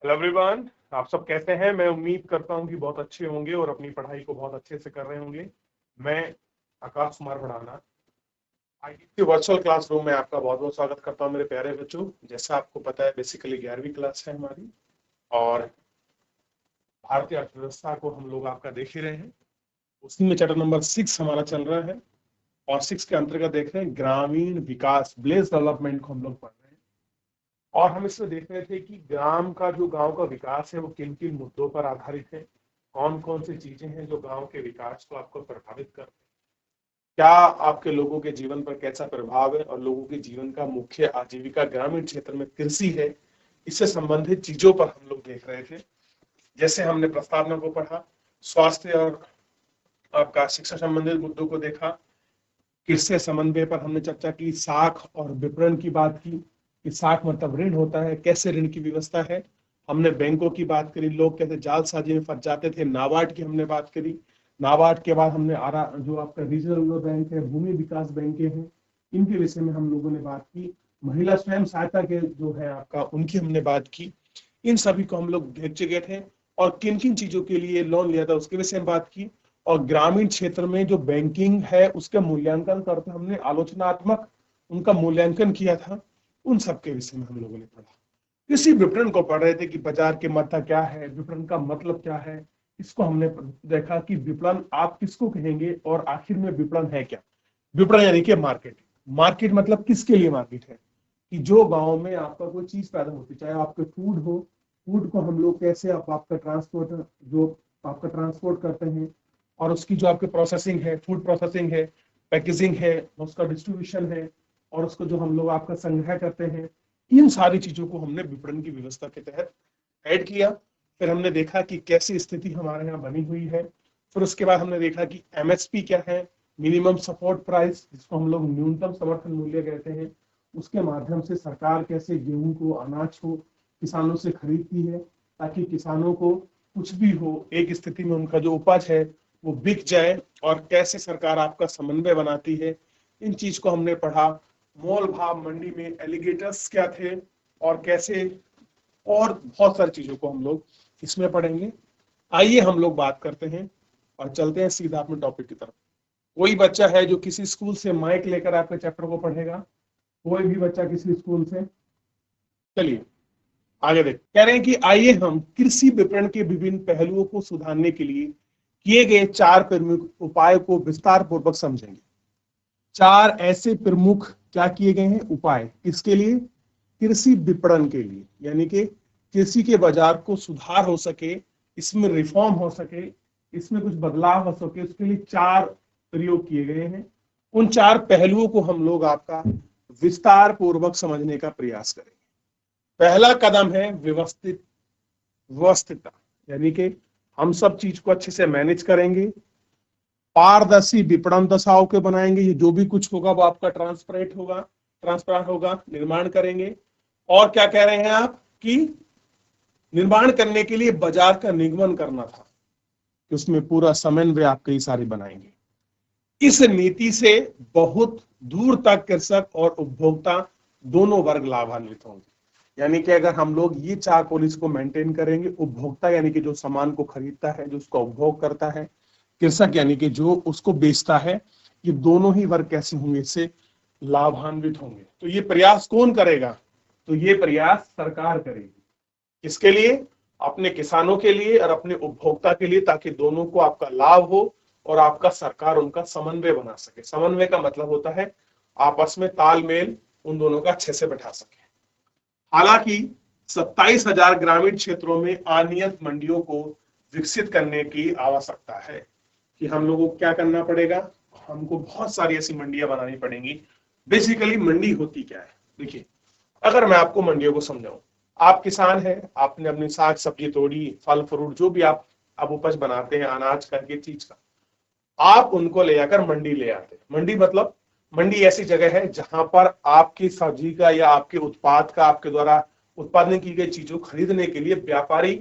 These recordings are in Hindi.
Hello everyone. आप सब कैसे हैं? मैं उम्मीद करता हूं कि बहुत अच्छे होंगे और अपनी पढ़ाई को बहुत अच्छे से कर रहे होंगे। मैं Akash Kumar Bhadana ITC virtual classroom में आपका बहुत बहुत स्वागत करता हूं मेरे प्यारे बच्चों। जैसा आपको पता है, बेसिकली 11वीं क्लास है हमारी और भारतीय अर्थव्यवस्था को हम लोग आपका देख ही रहे हैं। उसी में चैप्टर नंबर 6 हमारा चल रहा है और 6 के अंतर्गत देख रहे हैं ग्रामीण विकास, विलेज डेवलपमेंट को हम लोग पढ़ रहे हैं। और हम इसमें देख रहे थे कि ग्राम का जो गांव का विकास है वो किन किन मुद्दों पर आधारित है, कौन कौन सी चीजें हैं जो गांव के विकास को आपको प्रभावित करते हैं, क्या आपके लोगों के जीवन पर कैसा प्रभाव है और लोगों के जीवन का मुख्य आजीविका ग्रामीण क्षेत्र में कृषि है। इससे संबंधित चीजों पर हम लोग देख रहे थे। जैसे हमने प्रस्तावना को पढ़ा, स्वास्थ्य और आपका शिक्षा संबंधित मुद्दों को देखा, कृषि समन्वय पर हमने चर्चा की, साख और विपणन की बात की कि साख मतलब ऋण होता है, कैसे ऋण की व्यवस्था है। हमने बैंकों की बात करी, लोग कैसे जालसाजी में फंस जाते थे। नाबार्ड की हमने बात करी। नाबार्ड के बाद हमने आरा जो आपका रीजनल बैंक है, भूमि विकास बैंकें हैं, इनके विषय में हम लोगों ने बात की। महिला स्वयं सहायता के जो है आपका, उनकी हमने बात की। इन सभी को हम लोग देख चुके थे और किन किन चीजों के लिए लोन लिया था उसके विषय में बात की। और ग्रामीण क्षेत्र में जो बैंकिंग है उसका मूल्यांकन करते हमने आलोचनात्मक उनका मूल्यांकन किया था। उन सब के विषय में हम लोगों ने पढ़ा। कृषि विपणन को पढ़ रहे थे कि बाजार के मध्य क्या है, विपणन का मतलब क्या है। इसको हमने देखा कि विपणन आप किसको कहेंगे और आखिर में विपणन है क्या। विपणन यानी कि मार्केट। मार्केट मतलब किसके लिए मार्केट है कि जो गांव में आपका कोई चीज पैदा होती, चाहे आपके फूड हो, फूड को हम लोग कैसे आपका ट्रांसपोर्ट, जो आपका ट्रांसपोर्ट करते हैं और उसकी जो आपके प्रोसेसिंग है, फूड प्रोसेसिंग है, पैकेजिंग है, उसका डिस्ट्रीब्यूशन है और उसको जो हम लोग आपका संग्रह करते हैं, इन सारी चीजों को हमने विपणन की व्यवस्था के तहत ऐड किया। फिर हमने देखा कि कैसी स्थिति हमारे यहाँ बनी हुई है। फिर उसके बाद हमने देखा कि एमएसपी क्या है, मिनिमम सपोर्ट प्राइस, जिसको हम लोग न्यूनतम समर्थन मूल्य कहते हैं। उसके माध्यम से सरकार कैसे गेहूं को, अनाज को किसानों से खरीदती है ताकि किसानों को कुछ भी हो, एक स्थिति में उनका जो उपज है वो बिक जाए। और कैसे सरकार आपका समन्वय बनाती है, इन चीज को हमने पढ़ा। मोल भाव मंडी में एलिगेटर्स क्या थे और कैसे, और बहुत सारी चीजों को हम लोग इसमें पढ़ेंगे। आइए हम लोग बात करते हैं और चलते हैं सीधा अपने टॉपिक की तरफ। कोई बच्चा है जो किसी स्कूल से माइक लेकर आपके चैप्टर को पढ़ेगा? कोई भी बच्चा किसी स्कूल से? चलिए आगे देख, कह रहे हैं कि आइए हम कृषि विपणन के विभिन्न पहलुओं को सुधारने के लिए किए गए 4 प्रमुख उपाय को विस्तार पूर्वक समझेंगे। 4 ऐसे प्रमुख क्या किए गए हैं उपाय, किसके लिए? कृषि विपणन के लिए, यानी कि कृषि के बाजार को सुधार हो सके, इसमें रिफॉर्म हो सके, इसमें कुछ बदलाव हो सके, उसके लिए 4 प्रयोग किए गए हैं। उन 4 पहलुओं को हम लोग आपका विस्तार पूर्वक समझने का प्रयास करेंगे। पहला कदम है व्यवस्थितता, यानी कि हम सब चीज को अच्छे से मैनेज करेंगे, पारदर्शी विपणन दशाओं के बनाएंगे। ये जो भी कुछ होगा वो आपका ट्रांसपेरेंट होगा, निर्माण करेंगे। और क्या कह रहे हैं आप कि निर्माण करने के लिए बाजार का निगमन करना था कि उसमें पूरा समन्वय आप कई सारे बनाएंगे। इस नीति से बहुत दूर तक कृषक और उपभोक्ता दोनों वर्ग लाभान्वित होंगे। यानी कि अगर हम लोग ये 4 पॉलिसी को मेंटेन करेंगे, उपभोक्ता यानी कि जो सामान को खरीदता है, जो उसका उपभोग करता है, कृषक यानी कि जो उसको बेचता है, ये दोनों ही वर्ग कैसे होंगे, इससे लाभान्वित होंगे। तो ये प्रयास कौन करेगा? तो ये प्रयास सरकार करेगी। किसके लिए? अपने किसानों के लिए और अपने उपभोक्ता के लिए, ताकि दोनों को आपका लाभ हो और आपका सरकार उनका समन्वय बना सके। समन्वय का मतलब होता है आपस में तालमेल उन दोनों का अच्छे से बैठा सके। हालांकि 27,000 ग्रामीण क्षेत्रों में अनियत मंडियों को विकसित करने की आवश्यकता है कि हम लोगों को क्या करना पड़ेगा, हमको बहुत सारी ऐसी मंडियां बनानी पड़ेंगी। बेसिकली मंडी होती क्या है, देखिए अगर मैं आपको मंडियों को समझाऊं, आप किसान हैं, आपने अपनी साग सब्जी तोड़ी, फल फ्रूट जो भी आप उपज बनाते हैं, अनाज का, ये चीज का, आप उनको ले जाकर मंडी ले आते हैं। मंडी मतलब, मंडी ऐसी जगह है जहां पर आपकी सब्जी का या आपके उत्पाद का, आपके द्वारा उत्पादन की गई चीजों खरीदने के लिए व्यापारी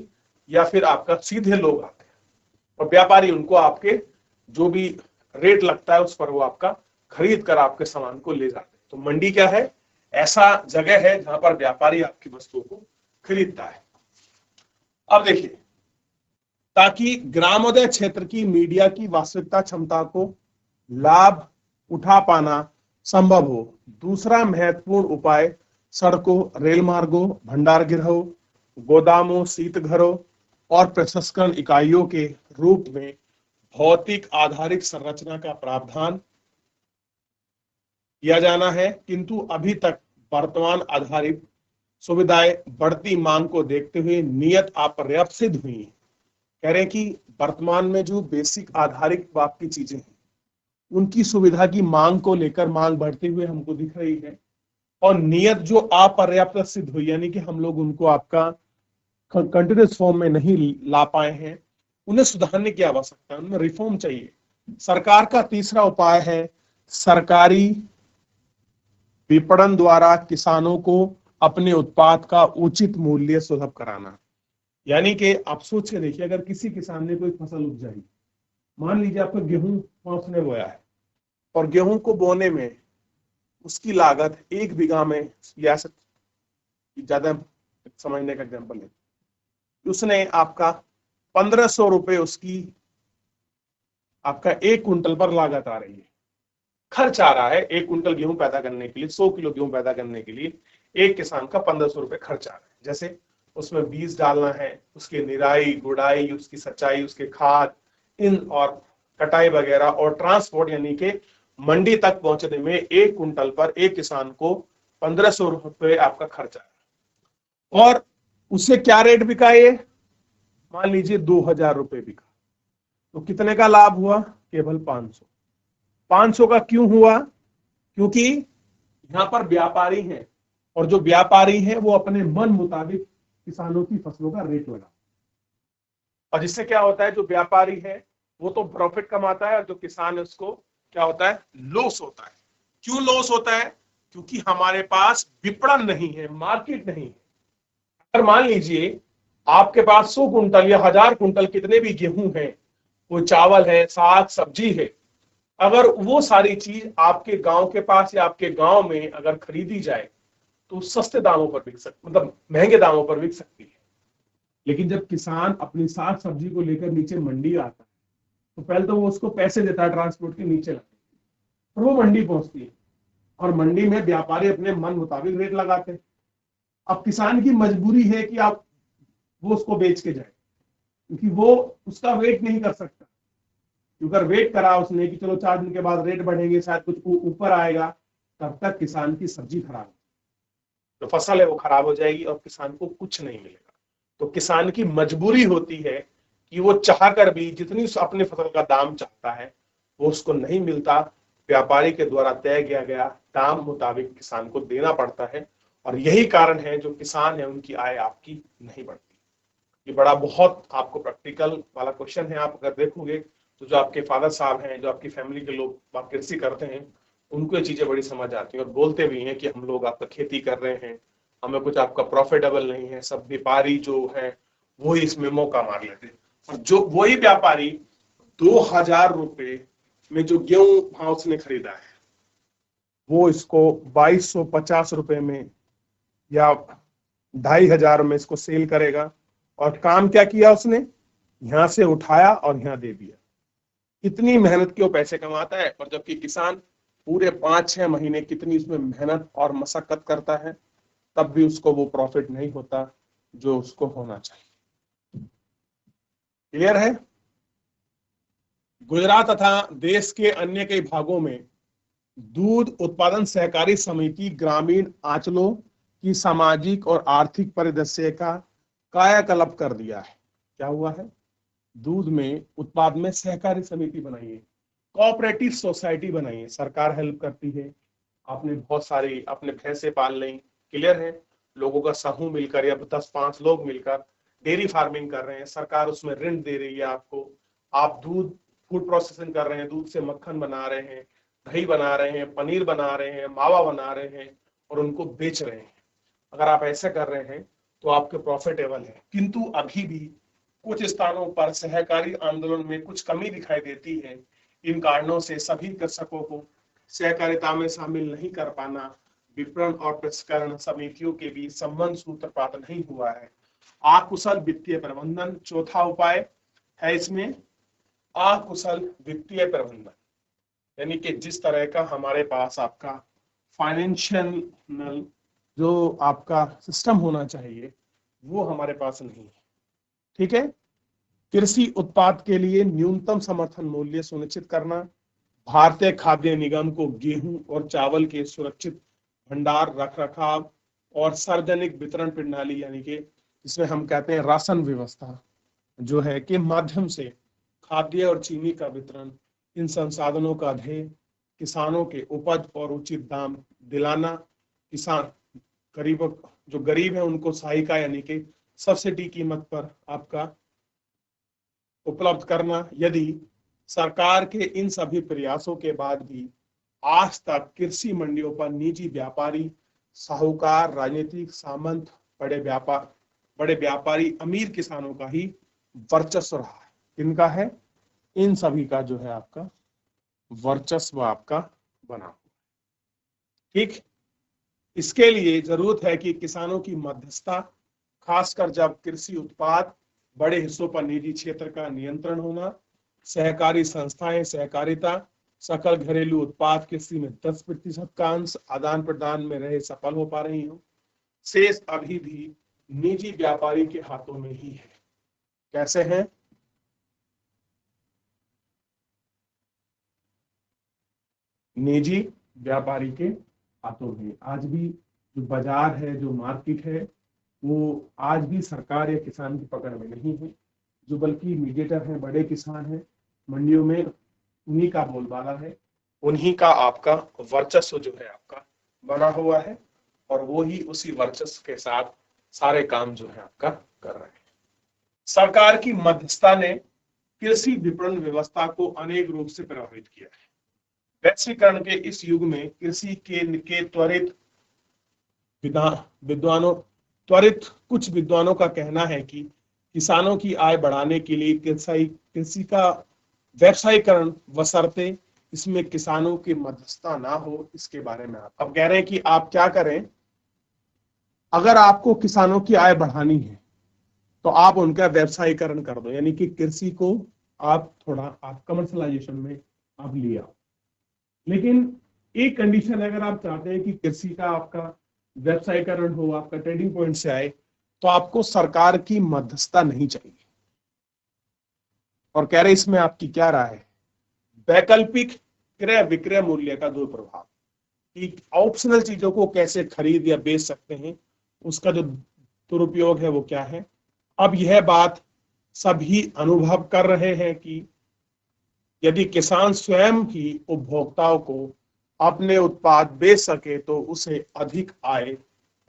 या फिर आपका सीधे लोग आते हैं और व्यापारी उनको आपके जो भी रेट लगता है उस पर वो आपका खरीद कर आपके सामान को ले जाते हैं। तो मंडी क्या है? ऐसा जगह है जहां पर व्यापारी आपकी वस्तुओं को खरीदता है। अब देखिए, ताकि ग्रामोदय क्षेत्र की मीडिया की वास्तविकता क्षमता को लाभ उठा पाना संभव हो, दूसरा महत्वपूर्ण उपाय सड़कों, रेल मार्गों, भंडार गृहों, गोदामों, शीतघरों और प्रसंस्करण इकाइयों के रूप में भौतिक आधारित संरचना का प्रावधान किया जाना है। किंतु अभी तक वर्तमान आधारित सुविधाएं बढ़ती मांग को देखते हुए नियत अपर्याप्त सिद्ध हुई है। कह रहे हैं कि वर्तमान में जो बेसिक आधारित आपकी चीजें हैं उनकी सुविधा की मांग को लेकर मांग बढ़ते हुए हमको दिख रही है, और नियत जो अपर्याप्त सिद्ध हुई, यानी कि हम लोग उनको आपका कंटिन्यूस फॉर्म में नहीं ला पाए हैं, उन्हें सुधारने की आवश्यकता है, उनमें रिफॉर्म चाहिए। सरकार का तीसरा उपाय है सरकारी विपणन द्वारा किसानों को अपने उत्पाद का उचित मूल्य सुलभ कराना। यानी कि आप सोच के देखिए, अगर किसी किसान ने कोई फसल उपजाई, मान लीजिए आपका गेहूं उसने बोया है, और गेहूं को बोने में उसकी लागत 1 बीघा में, या ज्यादा समझने का एग्जाम्पल है, उसने आपका 1500 रुपए उसकी आपका 1 कुंटल पर लागत आ रही है, खर्च आ रहा है 1 कुंटल गेहूं पैदा करने के लिए, 100 किलो गेहूं पैदा करने के लिए एक किसान का 1500 रुपए खर्च आ रहा है। जैसे उसमें बीज डालना है, उसकी निराई गुड़ाई, उसकी सच्चाई, उसके खाद, इन और कटाई वगैरह, और ट्रांसपोर्ट यानी कि मंडी तक पहुंचने में 1 कुंटल पर एक किसान को 1500 रुपए आपका खर्च आया। और उससे क्या रेट बिका, ये मान लीजिए 2000 रुपए बिका, तो कितने का लाभ हुआ, केवल 500। 500 का क्यों हुआ, क्योंकि यहां पर व्यापारी हैं, और जो व्यापारी हैं वो अपने मन मुताबिक किसानों की फसलों का रेट लगा, और जिससे क्या होता है, जो व्यापारी है वो तो प्रॉफिट कमाता है, और जो किसान है उसको क्या होता है, लॉस होता है। क्यों लॉस होता है, क्योंकि हमारे पास विपणन नहीं है, मार्केट नहीं है। अगर मान लीजिए आपके पास 100 कुंटल या 1000 कुंटल कितने भी गेहूं है, वो चावल है, साग सब्जी है, अगर वो सारी चीज आपके गांव के पास या आपके गांव में अगर खरीदी जाए तो सस्ते दामों पर बिक सकती, मतलब महंगे दामों पर बिक सकती है। लेकिन जब किसान अपनी साग सब्जी को लेकर नीचे मंडी आता है, तो पहले तो वो उसको पैसे देता है ट्रांसपोर्ट के नीचे लाने, और वो मंडी पहुंचती है, और मंडी में व्यापारी अपने मन मुताबिक रेट लगाते हैं। अब किसान की मजबूरी है कि आप वो उसको बेच के जाए, क्योंकि वो उसका वेट नहीं कर सकता, क्योंकि अगर वेट करा उसने कि चलो 4 दिन के बाद रेट बढ़ेंगे, शायद कुछ ऊपर आएगा, तब तक किसान की सब्जी खराब हो, जो फसल है वो खराब हो जाएगी और किसान को कुछ नहीं मिलेगा। तो किसान की मजबूरी होती है कि वो चाहकर भी जितनी अपनी फसल का दाम चाहता है वो उसको नहीं मिलता, व्यापारी के द्वारा तय किया गया दाम मुताबिक किसान को देना पड़ता है, और यही कारण है जो किसान है उनकी आय आपकी नहीं बढ़ती। ये बड़ा बहुत आपको प्रैक्टिकल वाला क्वेश्चन है। आप अगर देखोगे तो जो आपके फादर साहब हैं, जो आपकी फैमिली के लोग आप कृषि करते हैं, उनको ये चीजें बड़ी समझ आती हैं, और बोलते भी हैं कि हम लोग आपका खेती कर रहे हैं, हमें कुछ आपका प्रॉफिटेबल नहीं है। सब व्यापारी जो है वो ही इसमें मौका मार लेते हैं, और जो वही व्यापारी 2000 रुपए में जो गेहूं हाउस ने खरीदा है वो इसको 2250 रुपए में या 2500 में इसको सेल करेगा। और काम क्या किया उसने, यहां से उठाया और यहां दे दिया। इतनी मेहनत के वो पैसे कमाता है, और जबकि किसान पूरे 5-6 महीने कितनी उसमें मेहनत और मशक्कत करता है, तब भी उसको वो प्रॉफिट नहीं होता जो उसको होना चाहिए। क्लियर है। गुजरात तथा देश के अन्य कई भागों में दूध उत्पादन सहकारी समिति ग्रामीण आंचलों की सामाजिक और आर्थिक परिदृश्य का कायाकल्प कर दिया है। क्या हुआ है, दूध में उत्पाद में सहकारी समिति बनाई है, कोऑपरेटिव सोसाइटी बनाई है, सरकार हेल्प करती है, आपने बहुत सारी अपने भैंसे पाल लें, क्लियर है, लोगों का समूह मिलकर या 10-5 लोग मिलकर डेयरी फार्मिंग कर रहे हैं, सरकार उसमें ऋण दे रही है आपको, आप दूध फूड प्रोसेसिंग कर रहे हैं, दूध से मक्खन बना रहे हैं, दही बना रहे हैं, पनीर बना रहे हैं, मावा बना रहे हैं, और उनको बेच रहे हैं। अगर आप ऐसे कर रहे हैं तो आपके प्रॉफिटेबल है। किंतु अभी भी कुछ स्थानों पर सहकारी आंदोलन में कुछ कमी दिखाई देती है। इन कारणों से सभी कृषकों को सहकारिता में शामिल नहीं कर पाना, विपणन और प्रसंस्करण समितियों के बीच संबंध सूत्रपात नहीं हुआ है, अकुशल वित्तीय प्रबंधन। चौथा उपाय है इसमें अकुशल वित्तीय प्रबंधन, यानी कि जिस तरह का हमारे पास आपका फाइनेंशियल जो आपका सिस्टम होना चाहिए वो हमारे पास नहीं है। ठीक है। कृषि उत्पाद के लिए न्यूनतम समर्थन मूल्य सुनिश्चित करना, भारतीय खाद्य निगम को गेहूं और चावल के सुरक्षित भंडार रख रखाव और सार्वजनिक वितरण प्रणाली यानी कि जिसमें हम कहते हैं राशन व्यवस्था जो है के माध्यम से खाद्य और चीनी का वितरण, इन संसाधनों का ध्येय किसानों के उपज और उचित दाम दिलाना, किसान जो गरीब है उनको सहायता यानी कि सब्सिडी कीमत पर आपका उपलब्ध करना। यदि सरकार के इन सभी प्रयासों के बाद भी आज तक कृषि मंडियों पर निजी व्यापारी, साहूकार, राजनीतिक सामंत, बड़े व्यापारी, अमीर किसानों का ही वर्चस्व रहा है। किनका है? इन सभी का जो है आपका वर्चस्व आपका बना हुआ। ठीक। इसके लिए जरूरत है कि किसानों की मध्यस्थता, खासकर जब कृषि उत्पाद बड़े हिस्सों पर निजी क्षेत्र का नियंत्रण होना, सहकारी संस्थाएं सहकारिता सकल घरेलू उत्पाद कृषि में 10% का अंश आदान प्रदान में रहे सफल हो पा रही हो, शेष अभी भी निजी व्यापारी के हाथों में ही है। कैसे हैं? निजी व्यापारी के हाथों में आज भी जो बाजार है, जो मार्केट है, वो आज भी सरकार या किसान की पकड़ में नहीं है। जो बल्कि मीडिएटर हैं, बड़े किसान हैं, मंडियों में उन्हीं का बोलबाला है, उन्हीं का आपका वर्चस्व जो है आपका बना हुआ है और वो ही उसी वर्चस्व के साथ सारे काम जो है आपका कर रहे हैं। सरकार की मध्यस्थता ने कृषि विपणन व्यवस्था को अनेक रूप से प्रभावित किया है। वैश्वीकरण के इस युग में कृषि के कुछ विद्वानों का कहना है कि किसानों की आय बढ़ाने के लिए कृषि का व्यवसायीकरण बशर्ते इसमें किसानों की मध्यस्थता ना हो, इसके बारे में आप अब कह रहे हैं कि आप क्या करें, अगर आपको किसानों की आय बढ़ानी है तो आप उनका व्यवसायीकरण कर दो, यानी कि कृषि को आप थोड़ा आप कमर्शलाइजेशन में आप ले आओ। लेकिन एक कंडीशन है, अगर आप चाहते हैं कि कृषि का आपका व्यवसायीकरण हो, आपका ट्रेडिंग पॉइंट से आए, तो आपको सरकार की मध्यस्थता नहीं चाहिए। और कह रहे इसमें आपकी क्या राय है? वैकल्पिक क्रय विक्रय मूल्य का दो प्रभाव, कि ऑप्शनल चीजों को कैसे खरीद या बेच सकते हैं, उसका जो दुरुपयोग है वो क्या है। अब यह बात सभी अनुभव कर रहे हैं कि यदि किसान स्वयं ही उपभोक्ताओं को अपने उत्पाद बेच सके तो उसे अधिक आय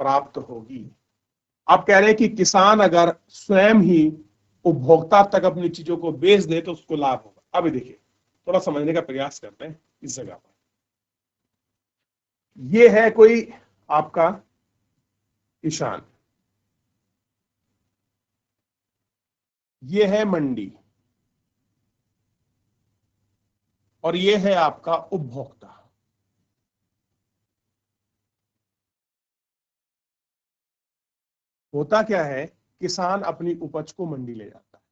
प्राप्त होगी। आप कह रहे हैं कि किसान अगर स्वयं ही उपभोक्ता तक अपनी चीजों को बेच दे तो उसको लाभ होगा। अभी देखिए, थोड़ा समझने का प्रयास करते हैं इस जगह पर। ये है कोई आपका किसान, ये है मंडी और ये है आपका उपभोक्ता। होता क्या है, किसान अपनी उपज को मंडी ले जाता है,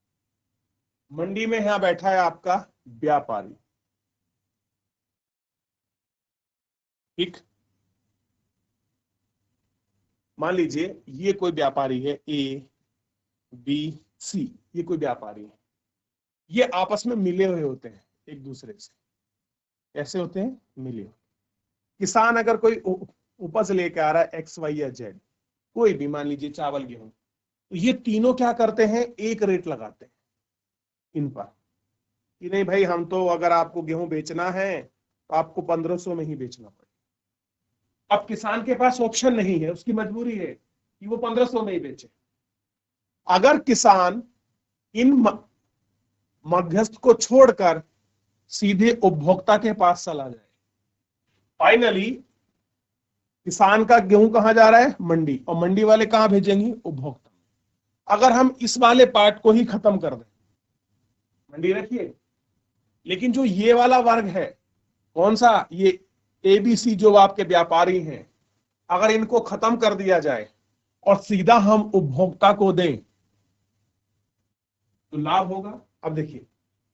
मंडी में यहां बैठा है आपका व्यापारी। ठीक। मान लीजिए ये कोई व्यापारी है, ए बी सी, ये कोई व्यापारी है, ये आपस में मिले हुए होते हैं एक दूसरे से। ऐसे होते हैं मिले हुए। किसान अगर कोई उपज लेके आ रहा है एक्स वाई या जेड, कोई भी, मान लीजिए चावल गेहूं, तो ये तीनों क्या करते हैं, एक रेट लगाते हैं इन पर कि नहीं भाई, हम तो अगर आपको गेहूं बेचना है तो आपको 1500 में ही बेचना पड़ेगा। अब किसान के पास ऑप्शन नहीं है, उसकी मजबूरी है कि वो 1500 में ही बेचे। अगर किसान इन मध्यस्थ को छोड़कर सीधे उपभोक्ता के पास चला जाए, फाइनली किसान का गेहूं कहां जा रहा है, मंडी, और मंडी वाले कहां भेजेंगे, उपभोक्ता। अगर हम इस वाले पार्ट को ही खत्म कर दें, मंडी रखिए, लेकिन जो ये वाला वर्ग है, कौन सा, ये एबीसी जो आपके व्यापारी हैं, अगर इनको खत्म कर दिया जाए और सीधा हम उपभोक्ता को दें तो लाभ होगा। अब देखिए,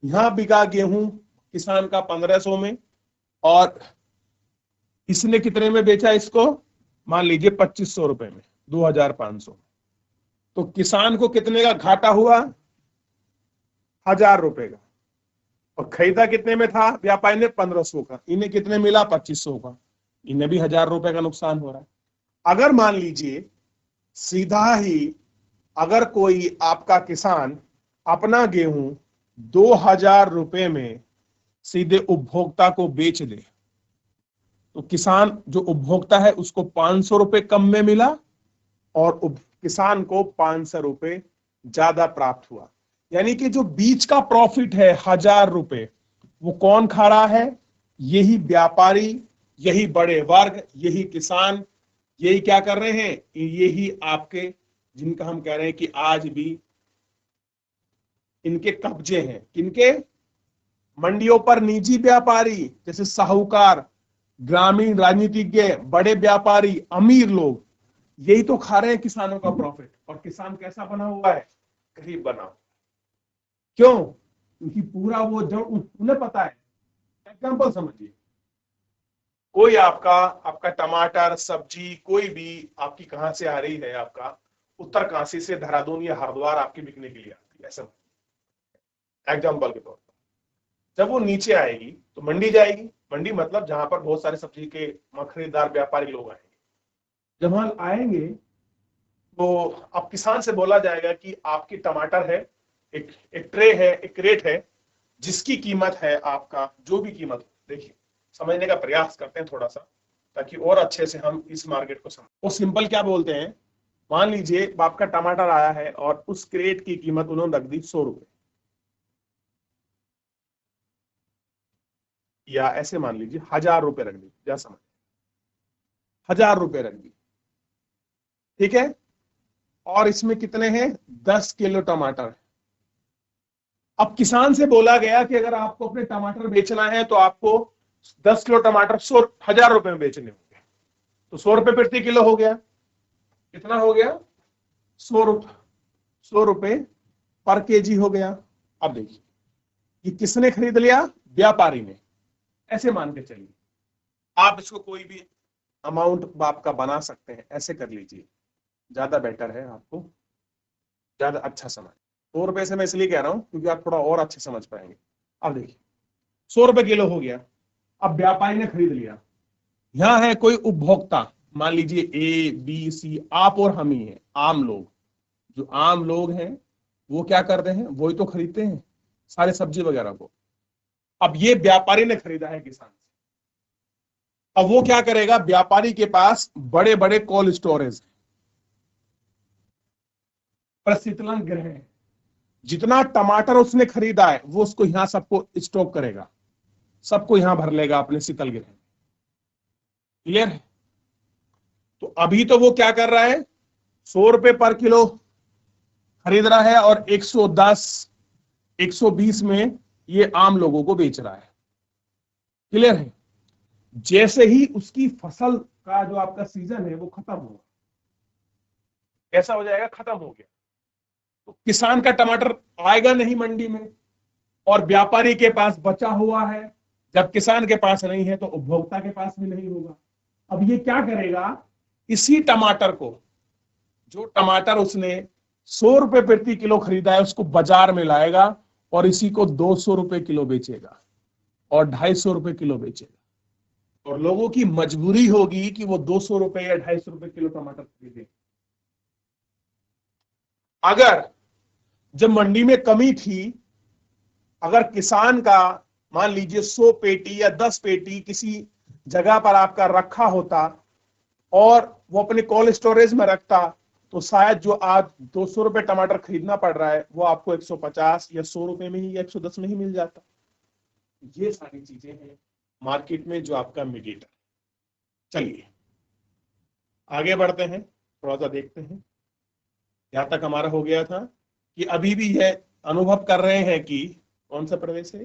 यहां बिका गेहूं किसान का 1500 में, और इसने कितने में बेचा इसको, मान लीजिए 2500 रुपए में, 2500। तो किसान को कितने का घाटा हुआ, 1000 रुपए का। और खरीदा कितने में था व्यापारी ने, 1500 का। इन्हें कितने मिला, 2500 का। इन्हें भी 1000 रुपए का नुकसान हो रहा है। अगर मान लीजिए सीधा ही अगर कोई आपका किसान अपना गेहूं 2000 रुपए में सीधे उपभोक्ता को बेच दे, तो किसान जो उपभोक्ता है उसको 500 रुपए कम में मिला और किसान को 500 रुपए ज्यादा प्राप्त हुआ। यानी कि जो बीच का प्रॉफिट है 1000 रुपए, वो कौन खा रहा है, यही व्यापारी, यही बड़े वर्ग, यही किसान, यही क्या कर रहे हैं, यही आपके जिनका हम कह रहे हैं कि आज भी इनके कब्जे हैं। किनके, मंडियों पर निजी व्यापारी जैसे साहूकार, ग्रामीण राजनीतिज्ञ, बड़े व्यापारी, अमीर लोग, यही तो खा रहे हैं किसानों का प्रॉफिट। और किसान कैसा बना हुआ है, गरीब बना हुआ। क्यों, क्योंकि पूरा वो जो उन्हें पता है। एग्जाम्पल समझिए, कोई आपका टमाटर सब्जी कोई भी आपकी कहां से आ रही है, आपका उत्तरकाशी से देहरादून या हरिद्वार आपकी बिकने के लिए आती है, ऐसा एग्जाम्पल के तौर पर। जब वो नीचे आएगी तो मंडी जाएगी, मंडी मतलब जहां पर बहुत सारे सब्जी के खरीदार व्यापारी लोग आएंगे। जब वहां आएंगे तो अब किसान से बोला जाएगा कि आपकी टमाटर है, एक ट्रे है, एक रेट है, जिसकी कीमत है आपका जो भी कीमत हो। देखिए, समझने का प्रयास करते हैं थोड़ा सा, ताकि और अच्छे से हम इस मार्केट को समझ। वो सिंपल क्या बोलते हैं, मान लीजिए आपका टमाटर आया है और उस क्रेट की कीमत उन्होंने रख दी 100 रुपए, या ऐसे मान लीजिए 1000 रुपए रख दी, क्या समझ, 1000 रुपए रख दी, ठीक है। और इसमें कितने हैं, 10 किलो टमाटर। अब किसान से बोला गया कि अगर आपको अपने टमाटर बेचना है तो आपको 10 किलो टमाटर 1000 रुपए में बेचने होंगे। तो 100 रुपए प्रति किलो हो गया, कितना हो गया, 100 रुपए पर केजी हो गया। अब देखिए, ये किसने खरीद लिया, व्यापारी ने। ऐसे मान के चलिए, आप इसको कोई भी अमाउंट आपका बना सकते हैं, ऐसे कर लीजिए, ज्यादा बेटर है, आपको ज्यादा अच्छा समझ। 100 रुपए से मैं इसलिए कह रहा हूं क्योंकि आप थोड़ा और अच्छे समझ पाएंगे। अब देखिए, 100 रुपए किलो हो गया। अब व्यापारी ने खरीद लिया, यहां है कोई उपभोक्ता, मान लीजिए ए बी सी, आप और हम ही हैं, आम लोग। जो आम लोग हैं वो क्या करते हैं, वही तो खरीदते हैं सारे सब्जी वगैरह को। अब ये व्यापारी ने खरीदा है किसान से, अब वो क्या करेगा, व्यापारी के पास बड़े बड़े कोल्ड स्टोरेज, प्रशीतलन गृह है। जितना टमाटर उसने खरीदा है वो उसको यहां सबको स्टॉक करेगा, सबको यहां भर लेगा अपने शीतल गृह। क्लियर है। तो अभी तो वो क्या कर रहा है, 100 रुपए पर किलो खरीद रहा है और 110 120 में ये आम लोगों को बेच रहा है। क्लियर है। जैसे ही उसकी फसल का जो आपका सीजन है वो खत्म होगा, कैसा हो जाएगा, खत्म हो गया, तो किसान का टमाटर आएगा नहीं मंडी में, और व्यापारी के पास बचा हुआ है। जब किसान के पास नहीं है तो उपभोक्ता के पास भी नहीं होगा। अब ये क्या करेगा, इसी टमाटर को, जो टमाटर उसने 100 रुपए प्रति किलो खरीदा है, उसको बाजार में लाएगा और इसी को 200 रुपए किलो बेचेगा और 250 रुपए किलो बेचेगा। और लोगों की मजबूरी होगी कि वो 200 रुपए या 250 रुपए किलो टमाटर खरीदे। अगर जब मंडी में कमी थी, अगर किसान का मान लीजिए 100 पेटी या 10 पेटी किसी जगह पर आपका रखा होता और वो अपने कोल्ड स्टोरेज में रखता, तो शायद जो आज 200 रुपए टमाटर खरीदना पड़ रहा है वो आपको 150 या 100 रुपए में ही या 110 में ही मिल जाता। ये सारी चीजें हैं मार्केट में जो आपका मीडिएटर। चलिए आगे बढ़ते हैं, थोड़ा सा देखते हैं। यहां तक हमारा हो गया था कि अभी भी यह अनुभव कर रहे हैं कि कौन सा प्रदेश है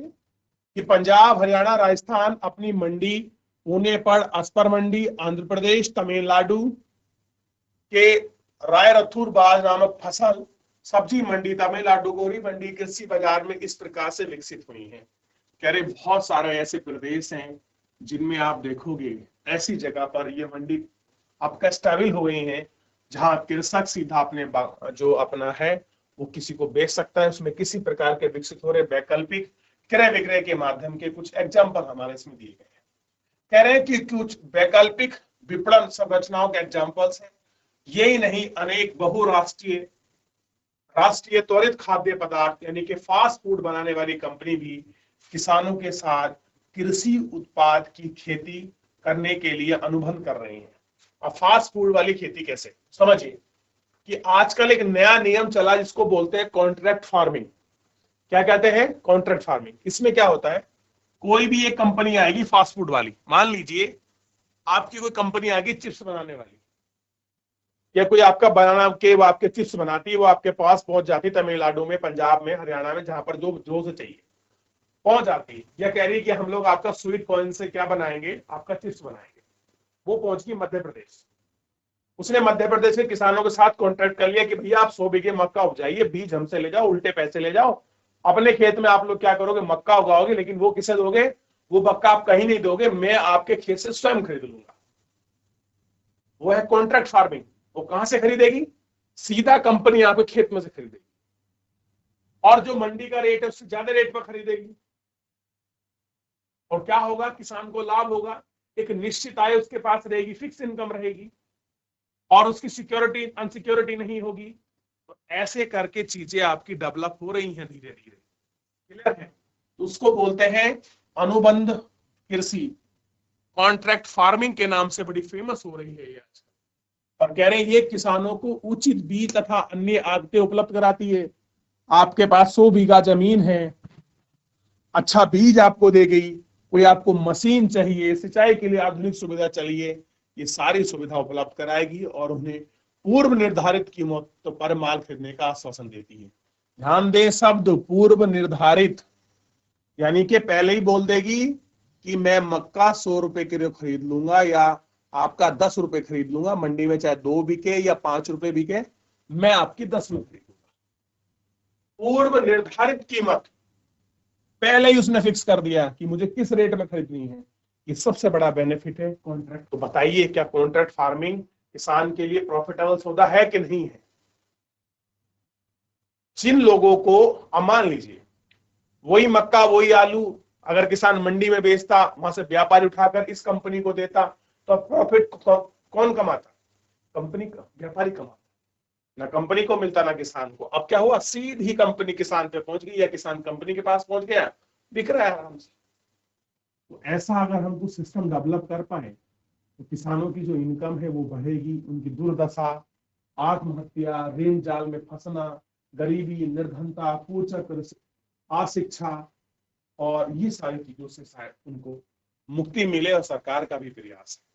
कि पंजाब हरियाणा राजस्थान अपनी मंडी पुणे पर अस्पर मंडी, आंध्र प्रदेश तमिलनाडु के राय रथुर बाज नामक फसल सब्जी मंडी तमिलनाडु गोरी मंडी कृषि बाजार में इस प्रकार से विकसित हुई है। कह रहे बहुत सारे ऐसे प्रदेश हैं जिनमें आप देखोगे ऐसी जगह पर ये मंडी आपका स्टेबल हो गई है, जहां कृषक सीधा अपने जो अपना है वो किसी को बेच सकता है। उसमें किसी प्रकार के विकसित हो रहे वैकल्पिक क्रय विक्रय के माध्यम के कुछ एग्जाम्पल हमारे इसमें दिए गए हैं। कह रहे हैं कि कुछ वैकल्पिक विपणन संरचनाओं के एग्जाम्पल्स हैं। यही नहीं, अनेक बहुराष्ट्रीय राष्ट्रीय त्वरित खाद्य पदार्थ यानी कि फास्ट फूड बनाने वाली कंपनी भी किसानों के साथ कृषि उत्पाद की खेती करने के लिए अनुबंध कर रही हैं। अब फास्ट फूड वाली खेती कैसे समझिए कि आजकल एक नया नियम चला जिसको बोलते हैं कॉन्ट्रैक्ट फार्मिंग। क्या कहते हैं? Contract farming. इसमें क्या होता है, कोई भी एक कंपनी आएगी फास्ट फूड वाली, मान लीजिए आपकी कोई कंपनी आएगी चिप्स बनाने वाली, या कोई आपका बनाना के वो आपके चिप्स बनाती है, वो आपके पास पहुंच जाती है तमिलनाडु में, पंजाब में, हरियाणा में, जहां पर जो से चाहिए पहुंच जाती है। या कह रही है कि हम लोग आपका स्वीट कॉर्न से क्या बनाएंगे, आपका चिप्स बनाएंगे। वो पहुंच गई मध्य प्रदेश। उसने मध्य प्रदेश के किसानों के साथ कॉन्ट्रैक्ट कर लिया कि भैया आप 100 बीघे मक्का उपजाइए, बीज हमसे ले जाओ, उल्टे पैसे ले जाओ, अपने खेत में आप लोग क्या करोगे, मक्का उगाओगे, लेकिन वो किसे दोगे? वो मक्का आप कहीं नहीं दोगे, मैं आपके खेत से स्वयं खरीद लूंगा। वो है कॉन्ट्रैक्ट फार्मिंग। वो कहां से खरीदेगी? सीधा कंपनी आपके खेत में से खरीदेगी, और जो मंडी का रेट है उससे ज्यादा रेट पर खरीदेगी। और क्या होगा? किसान को लाभ होगा, एक निश्चित आय उसके पास रहेगी, फिक्स इनकम रहेगी, और उसकी सिक्योरिटी अनसिक्योरिटी नहीं होगी। तो ऐसे करके चीजें आपकी डेवलप हो रही हैं धीरे धीरे। क्लियर है? तो उसको बोलते हैं अनुबंध कृषि, कॉन्ट्रैक्ट फार्मिंग के नाम से बड़ी फेमस हो रही है ये आज। और कह रहे हैं ये किसानों को उचित बीज तथा अन्य आगतें उपलब्ध कराती है। आपके पास 100 बीघा जमीन है, अच्छा बीज आपको दे गई, कोई आपको मशीन चाहिए, सिंचाई के लिए आधुनिक सुविधा चाहिए, ये सारी सुविधा उपलब्ध कराएगी और उन्हें पूर्व निर्धारित कीमत पर माल खरीदने का आश्वासन देती है। ध्यान दें शब्द पूर्व निर्धारित, यानी कि पहले ही बोल देगी कि मैं मक्का 100 रुपए किलो खरीद लूंगा, या आपका 10 रुपए खरीद लूंगा मंडी में, चाहे 2 बिके या 5 रुपए बिके, मैं आपकी 10 में खरीदूंगा। पूर्व निर्धारित कीमत पहले ही उसने फिक्स कर दिया कि मुझे किस रेट में खरीदनी है। ये सबसे बड़ा बेनिफिट है कॉन्ट्रैक्ट। तो बताइए क्या कॉन्ट्रैक्ट फार्मिंग किसान के लिए प्रॉफिटेबल सौदा है कि नहीं है? जिन लोगों को, अब मान लीजिए वही मक्का वही आलू अगर किसान मंडी में बेचता, वहां से व्यापारी उठाकर इस कंपनी को देता, तो प्रॉफिट कौन कमाता? कंपनी का, व्यापारी कमाता। ना कंपनी को मिलता ना किसान को। अब क्या हुआ? सीधी कंपनी किसान पे पहुंच गई, या किसान कंपनी के पास पहुंच गया, बिक रहा है आराम से। तो ऐसा अगर हम कुछ सिस्टम डेवलप कर पाए तो किसानों की जो इनकम है वो बढ़ेगी, उनकी दुर्दशा, आत्महत्या, ऋण जाल में फंसना, गरीबी, निर्धनता, कुचक, अशिक्षा, और ये सारी चीजों से शायद उनको मुक्ति मिले, और सरकार का भी प्रयास है।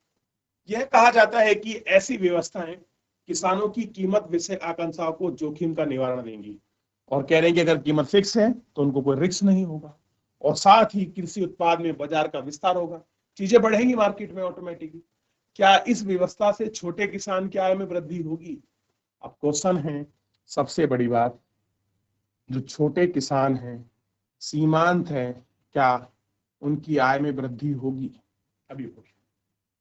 यह कहा जाता है कि ऐसी व्यवस्थाएं किसानों की कीमत विषय आकांक्षाओं को जोखिम का निवारण देंगी। और कह रहे हैं कि अगर कीमत फिक्स है तो उनको कोई रिस्क नहीं होगा, और साथ ही कृषि उत्पाद में बाजार का विस्तार होगा, चीजें बढ़ेंगी मार्केट में ऑटोमेटिकली। क्या इस व्यवस्था से छोटे किसान की आय में वृद्धि होगी? अब क्वेश्चन है, सबसे बड़ी बात, जो छोटे किसान हैं, सीमांत है, क्या उनकी आय में वृद्धि होगी? अभी होगी।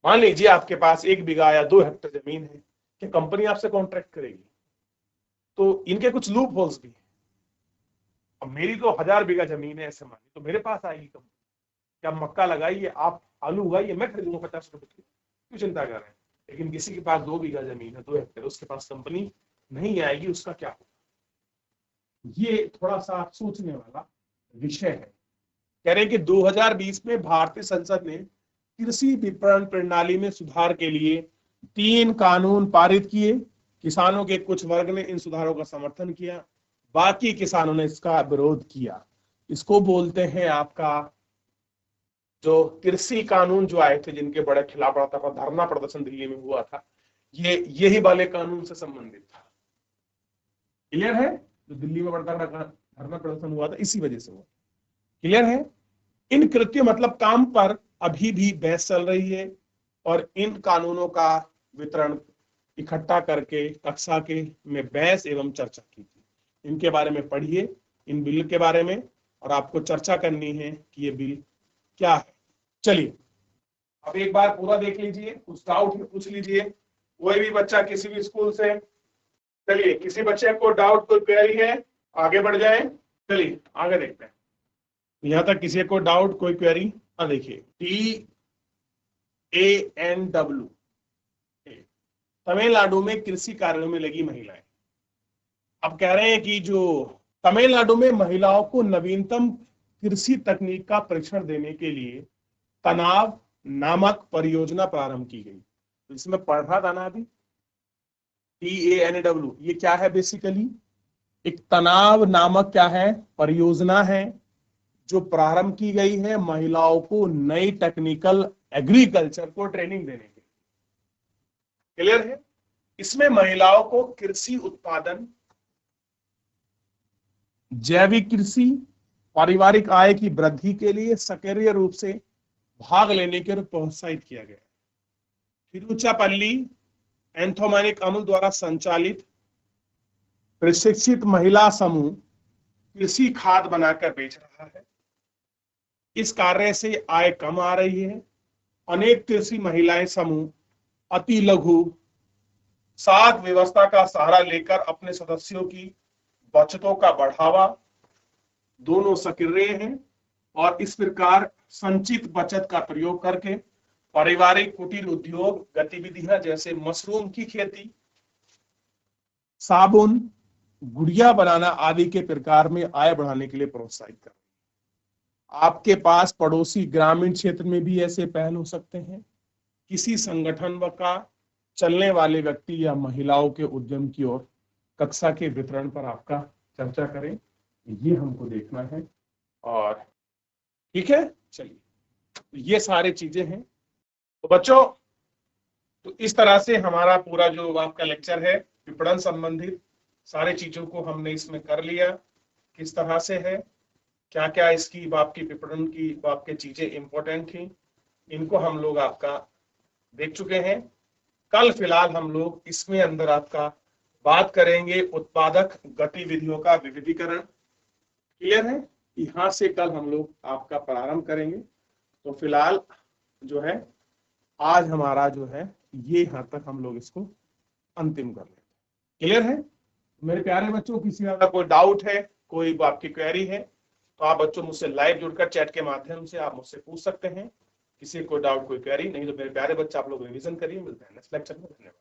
मान लीजिए आपके पास 1 बीघा या 2 हेक्टेयर जमीन है, कि कंपनी आपसे कॉन्ट्रैक्ट करेगी, तो इनके कुछ लूप होल्स भी हैं। अब मेरी तो 1000 बीघा जमीन है ऐसे मानिए, तो मेरे पास आएगी कंपनी, क्या मक्का लगाइए, आप आलू उगाइए, मैं खरीदूंगा 50 रुपए की, क्यों चिंता कर रहे हैं? लेकिन किसी के पास 2 बीघा जमीन है, 2 हेक्टेयर, उसके पास कंपनी नहीं आएगी, उसका क्या होगा? ये थोड़ा सा सोचने वाला विषय है। कह रहे हैं कि 2020 में भारतीय संसद ने कृषि विपणन प्रणाली में सुधार के लिए 3 कानून पारित किए। किसानों के कुछ वर्ग ने इन सुधारों का समर्थन किया, बाकी किसानों ने इसका विरोध किया। इसको बोलते हैं आपका, जो कृषि कानून जो आए थे, जिनके बड़े खिलाफ रहा था, धरना प्रदर्शन दिल्ली में हुआ था, ये यही वाले कानून से संबंधित था। क्लियर है? जो दिल्ली में बड़ा धरना प्रदर्शन हुआ था इसी वजह से हुआ। क्लियर है? इन कृत्य मतलब काम पर अभी भी बहस चल रही है, और इन कानूनों का वितरण इकट्ठा करके कक्षा के में बहस एवं चर्चा की थी। इनके बारे में पढ़िए, इन बिल के बारे में, और आपको चर्चा करनी है कि ये बिल क्या है। चलिए अब एक बार पूरा देख लीजिए, कुछ डाउट पूछ लीजिए, कोई भी बच्चा किसी भी स्कूल से। चलिए किसी बच्चे को डाउट, कोई क्वेरी है, आगे बढ़ जाए। चलिए आगे देखते हैं। यहां तक किसी को डाउट, कोई क्वेरी? हाँ देखिए, TANW, तमिलनाडु में कृषि कार्यों में लगी महिलाएं। अब कह रहे हैं कि जो तमिलनाडु में महिलाओं को नवीनतम कृषि तकनीक का प्रशिक्षण देने के लिए तनाव नामक परियोजना प्रारंभ की गई। तो इसमें पढ़ रहा था ना अभी, TANW, ये क्या है? बेसिकली एक तनाव नामक क्या है, परियोजना है जो प्रारंभ की गई है महिलाओं को नई टेक्निकल एग्रीकल्चर को ट्रेनिंग देने के लिए। क्लियर है? इसमें महिलाओं को कृषि उत्पादन, जैविक कृषि, पारिवारिक आय की वृद्धि के लिए सक्रिय रूप से भाग लेने के लिए प्रोत्साहित किया गया। तिरुचिरापल्ली एंथोमैनिक अमूल द्वारा संचालित प्रशिक्षित महिला समूह कृषि खाद बनाकर बेच रहा है। इस कार्य से आय कम आ रही है। अनेक कृषि महिलाएं समूह अति लघु साख व्यवस्था का सहारा लेकर अपने सदस्यों की बचतों का बढ़ावा दोनों सक्रिय हैं और इस प्रकार संचित बचत का प्रयोग करके पारिवारिक कुटीर उद्योग गतिविधियां जैसे मशरूम की खेती, साबुन, गुड़िया बनाना आदि के प्रकार में आय बढ़ाने के लिए प्रोत्साहित कर। आपके पास पड़ोसी ग्रामीण क्षेत्र में भी ऐसे पहल हो सकते हैं। किसी संगठन का चलने वाले व्यक्ति या महिलाओं के उद्यम की ओर कक्षा के वितरण पर आपका चर्चा करें, ये हमको देखना है। और ठीक है, चलिए तो ये सारी चीजें हैं। तो बच्चों, तो इस तरह से हमारा पूरा जो आपका लेक्चर है विपणन संबंधित सारी चीजों को हमने इसमें कर लिया। किस तरह से है, क्या क्या इसकी आपकी विपणन की आपके चीजें इंपॉर्टेंट थी, इनको हम लोग आपका देख चुके हैं। कल फिलहाल हम लोग इसमें अंदर आपका बात करेंगे उत्पादक गतिविधियों का विविधीकरण। क्लियर है? यहां से कल हम लोग आपका प्रारंभ करेंगे। तो फिलहाल जो है आज हमारा जो है ये यहां तक हम लोग इसको अंतिम कर लेते हैं। क्लियर है मेरे प्यारे बच्चों? किसी का कोई डाउट है, कोई आपकी क्वेरी है, तो आप बच्चों मुझसे लाइव जुड़कर चैट के माध्यम से आप मुझसे पूछ सकते हैं। किसी को डाउट, कोई क्वेरी नहीं, तो मेरे प्यारे बच्चे आप लोग रिवीजन करिए। मिलते हैं नेक्स्ट लेक्चर में। धन्यवाद।